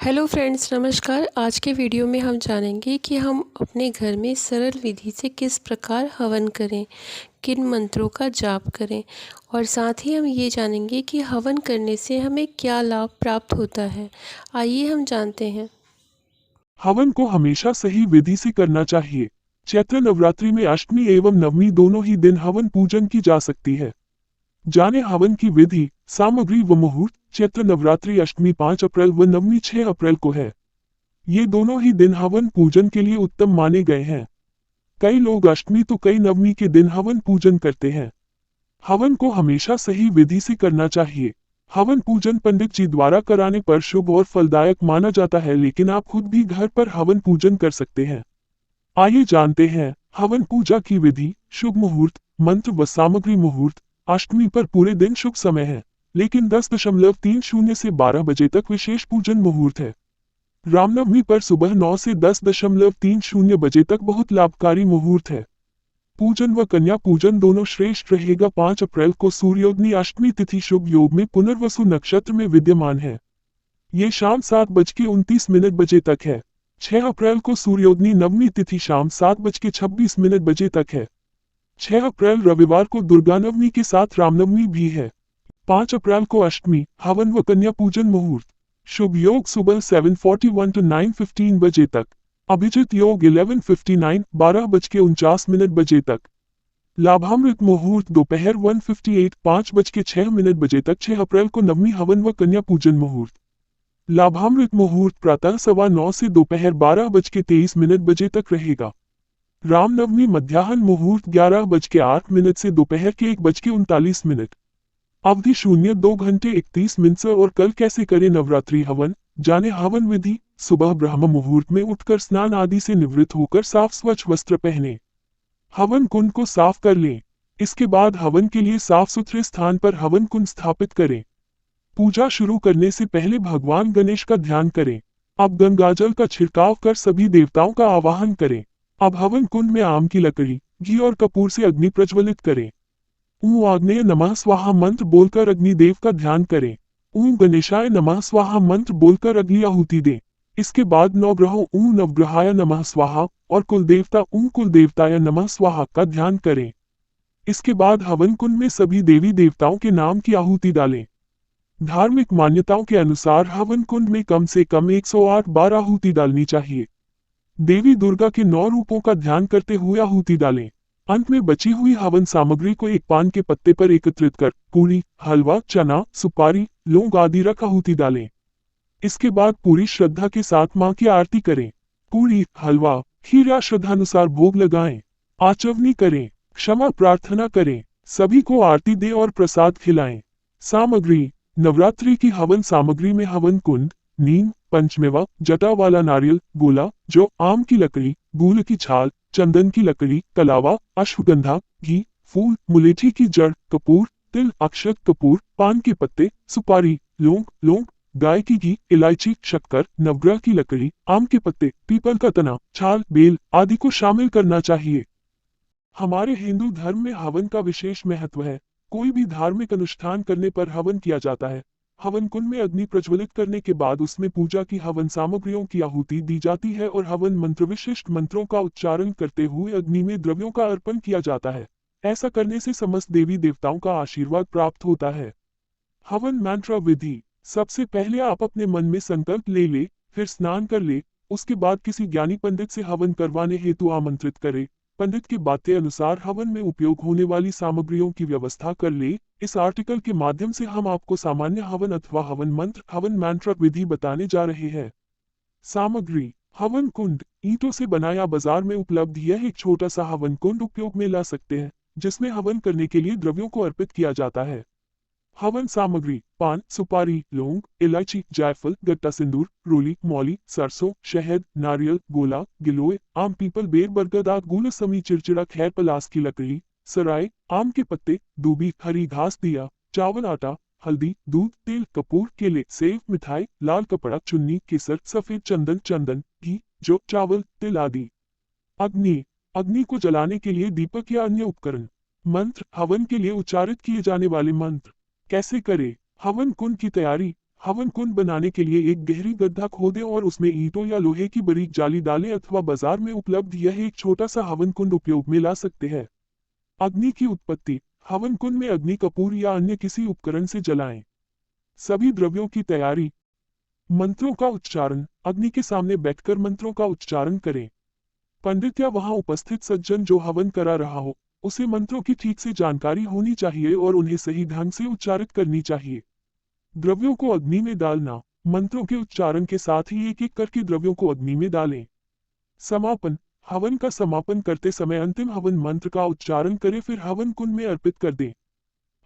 Hello friends, नमस्कार। आज के वीडियो में हम जानेंगे कि हम अपने घर में सरल विधि से किस प्रकार हवन करें, किन मंत्रों का जाप करें और साथ ही हम ये जानेंगे कि हवन करने से हमें क्या लाभ प्राप्त होता है। आइए हम जानते हैं। हवन को हमेशा सही विधि से करना चाहिए। चैत्र नवरात्रि में अष्टमी एवं नवमी दोनों ही दिन हवन पूजन की जा सकती है। जाने हवन की विधि, सामग्री व मुहूर्त। चैत्र नवरात्रि अष्टमी 5 अप्रैल व नवमी 6 अप्रैल को है। ये दोनों ही दिन हवन पूजन के लिए उत्तम माने गए हैं। कई लोग अष्टमी तो कई नवमी के दिन हवन पूजन करते हैं। हवन को हमेशा सही विधि से करना चाहिए। हवन पूजन पंडित जी द्वारा कराने पर शुभ और फलदायक माना जाता है, लेकिन आप खुद भी घर पर हवन पूजन कर सकते हैं। आइए जानते हैं हवन पूजा की विधि। शुभ मुहूर्त, मंत्र व सामग्री। मुहूर्त, अष्टमी पर पूरे दिन शुभ समय है, लेकिन 10:30 से 12 बजे तक विशेष पूजन मुहूर्त है। रामनवमी पर सुबह 9 से 10:30 बजे तक बहुत लाभकारी मुहूर्त है। पूजन व कन्या पूजन दोनों श्रेष्ठ रहेगा। 5 अप्रैल को सूर्योदनी अष्टमी तिथि शुभ योग में पुनर्वसु नक्षत्र में विद्यमान है। ये शाम 7:29 बजे तक है। 6 अप्रैल को सूर्योदनी नवमी तिथि शाम 7:26 बजे तक है। 6 अप्रैल रविवार को दुर्गा नवमी के साथ रामनवमी भी है। 5 अप्रैल को अष्टमी, हवन व कन्या पूजन मुहूर्त। शुभ योग सुबह 7:41 to 9:15 बजे तक। अभिजित योग 11:59 12:49 बजे तक। लाभामृत मुहूर्त दोपहर 1:58 5:06 बजे तक। 6 अप्रैल को नवमी हवन व कन्या पूजन मुहूर्त। लाभामृत मुहूर्त प्रातः 9:15 से दोपहर 12:23 बजे तक रहेगा। रामनवमी मध्याह्न मुहूर्त 11:08 से दोपहर के 1:39। अवधि शून्य 2 घंटे 31 मिनट से। और कल कैसे करें नवरात्रि हवन, जाने हवन विधि। सुबह ब्रह्म मुहूर्त में उठकर स्नान आदि से निवृत्त होकर साफ स्वच्छ वस्त्र पहने हवन कुंड को साफ कर लें। इसके बाद हवन के लिए साफ सुथरे स्थान पर हवन कुंड स्थापित करें। पूजा शुरू करने से पहले भगवान गणेश का ध्यान करें। अब गंगाजल का छिड़काव कर सभी देवताओं का आवाहन करें। अब हवन कुंड में आम की लकड़ी, घी और कपूर से अग्नि प्रज्वलित करें। ऊं आग्नेय नमः स्वाहा मंत्र बोलकर अग्निदेव का ध्यान करें। ऊं गणेशाय नमः स्वाहा मंत्र बोलकर अग्नि आहुति दें। इसके बाद नवग्रहों ऊं नवग्रहाय नमः स्वाहा और कुलदेवता ऊं कुलदेवताय नमः स्वाहा का ध्यान करें। इसके बाद हवन कुंड में सभी देवी देवताओं के नाम की आहुति डालें। धार्मिक मान्यताओं के अनुसार हवन कुंड में कम से कम 108 बार आहुति डालनी चाहिए। देवी दुर्गा के 9 रूपों का ध्यान करते हुए आहुति डालें। अंत में बची हुई हवन सामग्री को एक पान के पत्ते पर एकत्रित कर पूरी, हलवा, चना, सुपारी, लौंग आदि रख आहुति डालें। इसके बाद पूरी श्रद्धा के साथ मां की आरती करें। पूरी, हलवा, खीर या श्रद्धानुसार भोग लगाएं। आचवनी करें, क्षमा प्रार्थना करें, सभी को आरती दें और प्रसाद खिलाएं। सामग्री, नवरात्रि की हवन सामग्री में हवन कुंड, नीम, पंचमेवा, जटा वाला नारियल, गोला, जो, आम की लकड़ी, गूल की छाल, चंदन की लकड़ी, कलावा, अश्वगंधा, घी, फूल, मुलेठी की जड़, कपूर, तिल, अक्षत कपूर, पान के पत्ते, सुपारी, लौंग, गाय की घी, इलायची, शक्कर, नवग्रह की लकड़ी, आम के पत्ते, पीपल का तना, छाल, बेल आदि को शामिल करना चाहिए। हमारे हिंदू धर्म में हवन का विशेष महत्व है। कोई भी धार्मिक अनुष्ठान करने पर हवन किया जाता है। हवन कुंड में अग्नि प्रज्वलित करने के बाद उसमें पूजा की हवन सामग्रियों की आहुति दी जाती है और हवन मंत्र विशिष्ट मंत्रों का उच्चारण करते हुए अग्नि में द्रव्यों का अर्पण किया जाता है। ऐसा करने से समस्त देवी देवताओं का आशीर्वाद प्राप्त होता है। हवन मंत्र विधि, सबसे पहले आप अपने मन में संकल्प ले ले, फिर स्नान कर ले। उसके बाद किसी ज्ञानी पंडित से हवन करवाने हेतु आमंत्रित करे। पंडित की बातें अनुसार हवन में उपयोग होने वाली सामग्रियों की व्यवस्था कर ले। इस आर्टिकल के माध्यम से हम आपको सामान्य हवन अथवा हवन मंत्र, हवन मंत्र विधि बताने जा रहे हैं। सामग्री, हवन कुंड, ईंटों से बना या बाजार में उपलब्ध यह एक छोटा सा हवन कुंड उपयोग में ला सकते हैं, जिसमें हवन करने के लिए द्रव्यों को अर्पित किया जाता है। हवन सामग्री, पान, सुपारी, लौंग, इलायची, जायफल, गट्टा सिंदूर, रोली, मौली, सरसों, शहद, नारियल, गोला, गिलोय, आम, पीपल, बेर, बरगद आदि, गूल, समी, चिड़चिड़ा, खैर, पलास की लकड़ी, सराय, आम के पत्ते, दूबी, हरी घास, दिया, चावल, आटा, हल्दी, दूध, तेल, कपूर, केले, सेब, मिठाई, लाल कपड़ा, चुन्नी, केसर, सफेद चंदन, घी, जो, चावल, तिल आदि। अग्नि, अग्नि को जलाने के लिए दीपक या अन्य उपकरण। मंत्र, हवन के लिए उच्चारित किए जाने वाले मंत्र। कैसे करें हवन कुंड की तैयारी। हवन कुंड बनाने के लिए एक गहरी गड्ढा खोदें और उसमें ईंटों या लोहे की बारीक जाली डालें अथवा बाजार में उपलब्ध यह एक छोटा सा हवन कुंड उपयोग में ला सकते हैं। अग्नि की उत्पत्ति। हवन कुंड में अग्नि कपूर या अन्य किसी उपकरण से जलाएं। सभी द्रव्यों की तैयारी। मंत्रों का उच्चारण। अग्नि के सामने बैठकर मंत्रों का उच्चारण करें। पंडित या वहां उपस्थित सज्जन जो हवन करा रहा हो, उसे मंत्रों की ठीक से जानकारी होनी चाहिए और उन्हें सही ढंग से उच्चारित करनी चाहिए। द्रव्यों को अग्नि में डालना। मंत्रों के उच्चारण के साथ ही एक एक करके द्रव्यों को अग्नि में डालें। समापन। हवन का समापन करते समय अंतिम हवन मंत्र का उच्चारण करें, फिर हवन कुंड में अर्पित कर दें।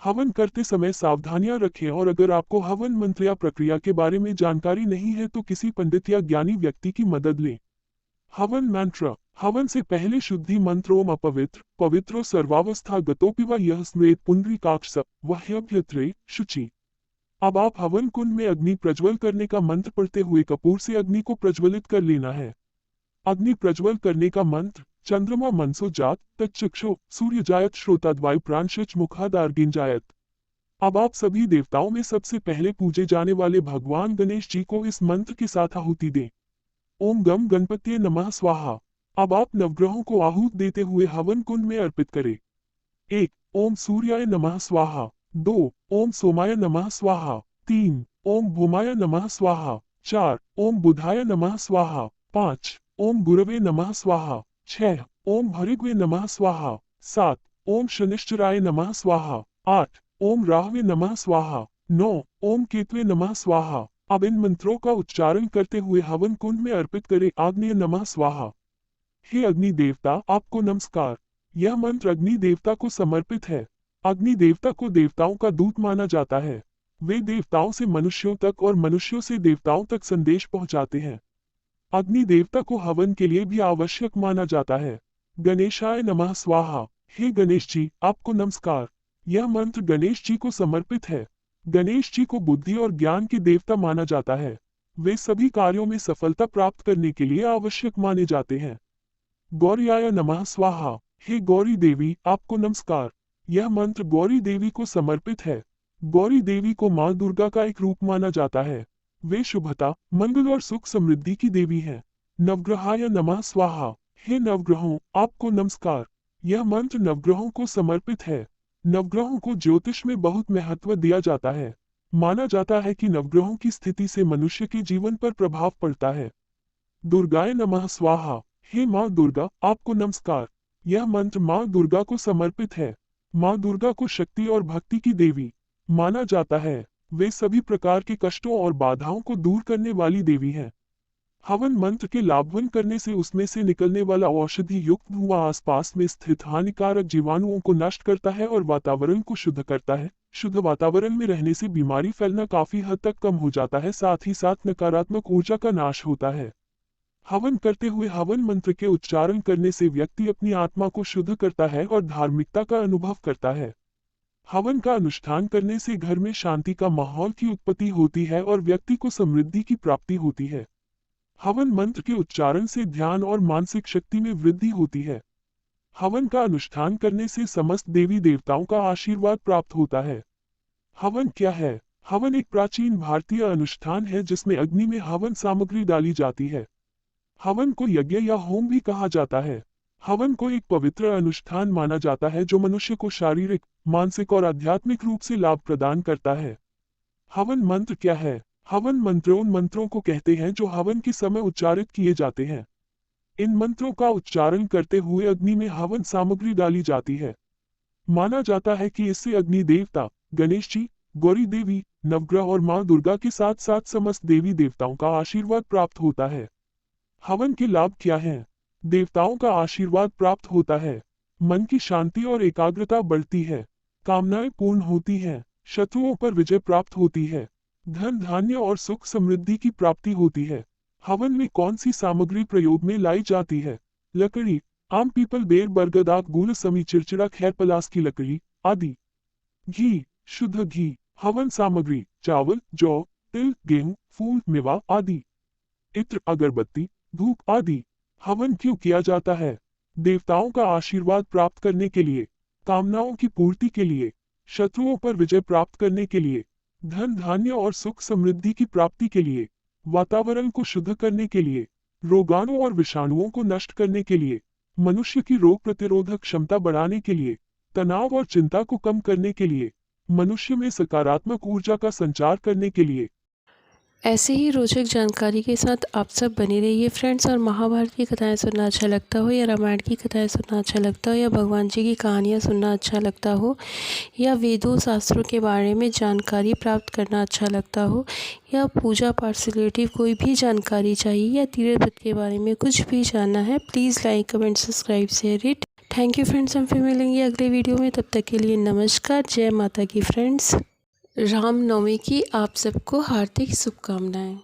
हवन करते समय सावधानियां रखें और अगर आपको हवन मंत्र या प्रक्रिया के बारे में जानकारी नहीं है तो किसी पंडित या ज्ञानी व्यक्ति की मदद लें। हवन मंत्र। हवन से पहले शुद्धि मंत्र ओम अपवित्र पवित्रो सर्वावस्था गतोपिवा यह स्मृत पुंडरीकाक्ष वह्यभ्यत्रे शुचि। अब आप हवन कुंड में अग्नि प्रज्वल करने का मंत्र पढ़ते हुए कपूर से अग्नि को प्रज्वलित कर लेना है। अग्नि प्रज्वल करने का मंत्र। चंद्रमा मनसो जात तच्चक्षो सूर्य जायत श्रोताद्वायु प्राणशच मुखादार्गिन जायत। अब आप सभी देवताओं में सबसे पहले पूजे जाने वाले भगवान गणेश जी को इस मंत्र के साथ आहुति दें। ओम गम गणपतिये नमः स्वाहा। अब आप नवग्रहों को आहूत देते हुए हवन कुंड में अर्पित करें। 1. ओम सूर्याय नमः स्वाहा। 2. ओम सोमाय नमः स्वाहा। 3. ओम भूमाय नमः स्वाहा। 4. ओम बुधाय नमः स्वाहा। 5. ओम गुरवे नमः स्वाहा। 6. ओम भृगवे नमः स्वाहा। 7. ओम शनिश्चराय नमः स्वाहा। 8. ओम राहवे नमः स्वाहा। 9. ओम केतवे नमः स्वाहा। अब इन मंत्रों का उच्चारण करते हुए हवन कुंड में अर्पित करें। आग्नेय नमः स्वाहा। हे अग्नि देवता, आपको नमस्कार। यह मंत्र अग्नि देवता को समर्पित है। अग्नि देवता को देवताओं का दूत माना जाता है। वे देवताओं से मनुष्यों तक और मनुष्यों से देवताओं तक संदेश पहुंचाते हैं। अग्नि देवता को हवन के लिए भी आवश्यक माना जाता है। गणेशाय नमः स्वाहा। हे गणेश जी, आपको नमस्कार। यह मंत्र गणेश जी को समर्पित है। गणेश जी को बुद्धि और ज्ञान के देवता माना जाता है। वे सभी कार्यों में सफलता प्राप्त करने के लिए आवश्यक माने जाते हैं। गौरीयाय नमः स्वाहा। हे गौरी देवी, आपको नमस्कार। यह मंत्र गौरी देवी को समर्पित है। गौरी देवी को मां दुर्गा का एक रूप माना जाता है। वे शुभता, मंगल और सुख समृद्धि की देवी हैं। नवग्रहाय नमः स्वाहा। हे नवग्रहों, आपको नमस्कार। यह मंत्र नवग्रहों को समर्पित है। नवग्रहों को ज्योतिष में बहुत महत्व दिया जाता है। माना जाता है कि नवग्रहों की स्थिति से मनुष्य के जीवन पर प्रभाव पड़ता है। दुर्गाय नमः स्वाहा। हे मां दुर्गा, आपको नमस्कार। यह मंत्र मां दुर्गा को समर्पित है। मां दुर्गा को शक्ति और भक्ति की देवी माना जाता है। वे सभी प्रकार के कष्टों और बाधाओं को दूर करने वाली देवी हैं। हवन मंत्र के लाभवन करने से उसमें से निकलने वाला औषधि युक्त धुआं आसपास में स्थित हानिकारक जीवाणुओं को नष्ट करता है और वातावरण को शुद्ध करता है। शुद्ध वातावरण में रहने से बीमारी फैलना काफी हद तक कम हो जाता है, साथ ही साथ नकारात्मक ऊर्जा का नाश होता है। हवन करते हुए हवन मंत्र के उच्चारण करने से व्यक्ति अपनी आत्मा को शुद्ध करता है और धार्मिकता का अनुभव करता है। हवन का अनुष्ठान करने से घर में शांति का माहौल की उत्पत्ति होती है और व्यक्ति को समृद्धि की प्राप्ति होती है। हवन मंत्र के उच्चारण से ध्यान और मानसिक शक्ति में वृद्धि होती है। हवन का अनुष्ठान करने से समस्त देवी देवताओं का आशीर्वाद प्राप्त होता है। हवन क्या है? हवन एक प्राचीन भारतीय अनुष्ठान है जिसमें अग्नि में हवन सामग्री डाली जाती है। हवन को यज्ञ या होम भी कहा जाता है। हवन को एक पवित्र अनुष्ठान माना जाता है जो मनुष्य को शारीरिक, मानसिक और आध्यात्मिक रूप से लाभ प्रदान करता है। हवन मंत्र क्या है? हवन मंत्र उन मंत्रों को कहते हैं जो हवन के समय उच्चारित किए जाते हैं। इन मंत्रों का उच्चारण करते हुए अग्नि में हवन सामग्री डाली जाती है। माना जाता है कि इससे अग्नि देवता, गणेश जी, गौरी देवी, नवग्रह और मां दुर्गा के साथ साथ समस्त देवी देवताओं का आशीर्वाद प्राप्त होता है। हवन के लाभ क्या हैं? देवताओं का आशीर्वाद प्राप्त होता है। मन की शांति और एकाग्रता बढ़ती है। कामनाएं पूर्ण होती हैं। शत्रुओं पर विजय प्राप्त होती है। धन धान्य और सुख समृद्धि की प्राप्ति होती है। हवन में कौन सी सामग्री प्रयोग में लाई जाती है? लकड़ी, आम, पीपल, बेर, बरगद, आक, गूल, समी, चिरचिरा, खैर, पलास की लकड़ी आदि। घी, शुद्ध घी। हवन सामग्री चावल, जौ, तिल, गेहूं, फूल, मेवा आदि। इत्र, अगरबत्ती, धूप आदि। हवन क्यों किया जाता है? देवताओं का आशीर्वाद प्राप्त करने के लिए, कामनाओं की पूर्ति के लिए, शत्रुओं पर विजय प्राप्त करने के लिए, धन धान्य और सुख समृद्धि की प्राप्ति के लिए, वातावरण को शुद्ध करने के लिए, रोगाणु और विषाणुओं को नष्ट करने के लिए, मनुष्य की रोग प्रतिरोधक क्षमता बढ़ाने के लिए, तनाव और चिंता को कम करने के लिए, मनुष्य में सकारात्मक ऊर्जा का संचार करने के लिए। ऐसे ही रोचक जानकारी के साथ आप सब बने रहिए फ्रेंड्स। और महाभारत की कथाएं सुनना अच्छा लगता हो, या रामायण की कथाएं सुनना अच्छा लगता हो, या भगवान जी की कहानियां सुनना अच्छा लगता हो, या वेदों शास्त्रों के बारे में जानकारी प्राप्त करना अच्छा लगता हो, या पूजा पाठ से रिलेटिव कोई भी जानकारी चाहिए, या तीर्थ व्रत के बारे में कुछ भी जानना है, please like comment subscribe share it. Thank you friends. हम फिर मिलेंगे अगले वीडियो में, तब तक के लिए नमस्कार। जय माता की फ्रेंड्स। रामनवमी की आप सबको हार्दिक शुभकामनाएं।